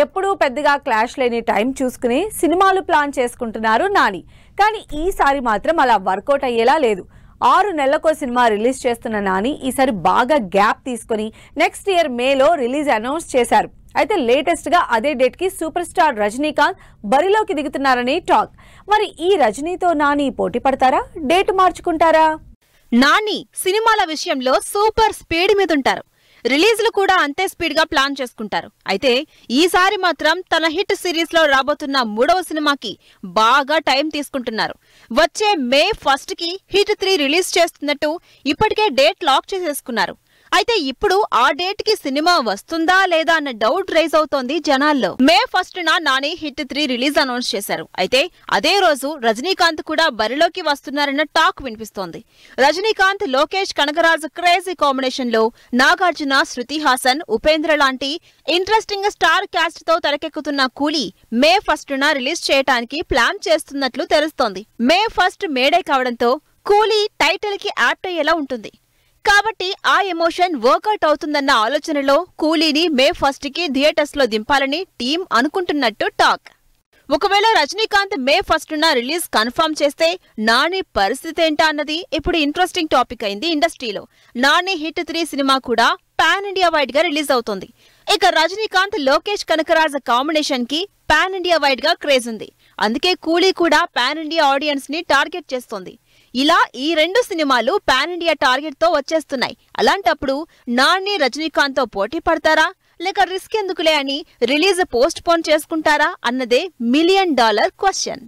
ఎప్పుడూ పెద్దగా క్లాష్ లేని టైం చూసుకుని సినిమాలు ప్లాన్ చేసుకుంటున్నారు నాని. కానీ ఈసారి మాత్రం అలా వర్కౌట్ అయ్యేలా లేదు. 6 నెలలకో సినిమా రిలీజ్ చేస్తున్న నాని ఈసారి బాగా గ్యాప్ తీసుకుని నెక్స్ట్ ఇయర్ మేలో రిలీజ్ అనౌన్స్ చేశారు. అయితే లేటెస్ట్ గా అదే డేట్ కి సూపర్ స్టార్ రజనీకాంత్ బరిలోకి దిగుతున్నారని టాక్. మరి ఈ రజనీతో నాని పోటీ పడతారా, డేట్ మార్చుకుంటారా? నాని సినిమాల విషయంలో సూపర్ స్పీడ్ మీద ఉంటారు. రిలీజ్లు కూడా అంతే స్పీడ్ గా ప్లాన్ చేసుకుంటారు. అయితే ఈసారి మాత్రం తన హిట్ సిరీస్ లో రాబోతున్న 3వ సినిమాకి బాగా టైం తీసుకుంటున్నారు. వచ్చే మే 1 కి హిట్ 3 రిలీజ్ చేస్తున్నట్టు ఇప్పటికే డేట్ లాక్ చేసేసుకున్నారు. అయితే ఇప్పుడు ఆ డేట్ కి సినిమా వస్తుందా లేదా అన్న డౌట్ రైజ్ అవుతోంది జనాల్లో. మే 1న నాని హిట్ 3 రిలీజ్ అనౌన్స్ చేశారు. అయితే అదే రోజు రజనీకాంత్ కూడా బరిలోకి వస్తున్నారన్న టాక్ వినిపిస్తోంది. రజనీకాంత్, లోకేష్ కనగరాజ్ క్రేజీ కాంబినేషన్ లో నాగార్జున, శృతి హాసన్, ఉపేంద్ర లాంటి ఇంట్రెస్టింగ్ స్టార్ క్యాస్ట్ తో తెరకెక్కుతున్న కూలీ మే 1న రిలీజ్ చేయడానికి ప్లాన్ చేస్తున్నట్లు తెలుస్తోంది. మే 1 మేడే కావడంతో కూలీ టైటిల్ కి యాప్ట్ అయ్యేలా ఉంటుంది. కాబట్టి ఆ ఎమోషన్ వర్కౌట్ అవుతుందన్న ఆలోచనలో కూలీని మే 1 కి థియేటర్స్ లో దింపాలని టీం అనుకుంటున్నట్టు టాక్. ఒకవేళ రజనీకాంత్ మే 1న రిలీజ్ కన్ఫర్మ్ చేస్తే నాని పరిస్థితి ఏంటా అన్నది ఇప్పుడు ఇంట్రెస్టింగ్ టాపిక్ అయింది ఇండస్ట్రీలో. నాని హిట్ 3 సినిమా కూడా పాన్ ఇండియా వైడ్ గా రిలీజ్ అవుతోంది. ఇక రజనీకాంత్, లోకేష్ కనకరాజ్ కాంబినేషన్ కి పాన్ ఇండియా వైడ్ గా క్రేజ్ ఉంది. అందుకే కూలీ కూడా పాన్ ఇండియా ఆడియన్స్ ని టార్గెట్ చేస్తోంది. ఇలా ఈ 2 సినిమాలు పాన్ ఇండియా టార్గెట్ తో వచ్చేస్తున్నాయి. అలాంటప్పుడు నాని రజనీకాంత్ తో పోటీ పడతారా, లేక రిస్క్ ఎందుకులే అని రిలీజ్ పోస్ట్ పోన్ చేసుకుంటారా అన్నదే $1 మిలియన్ క్వశ్చన్.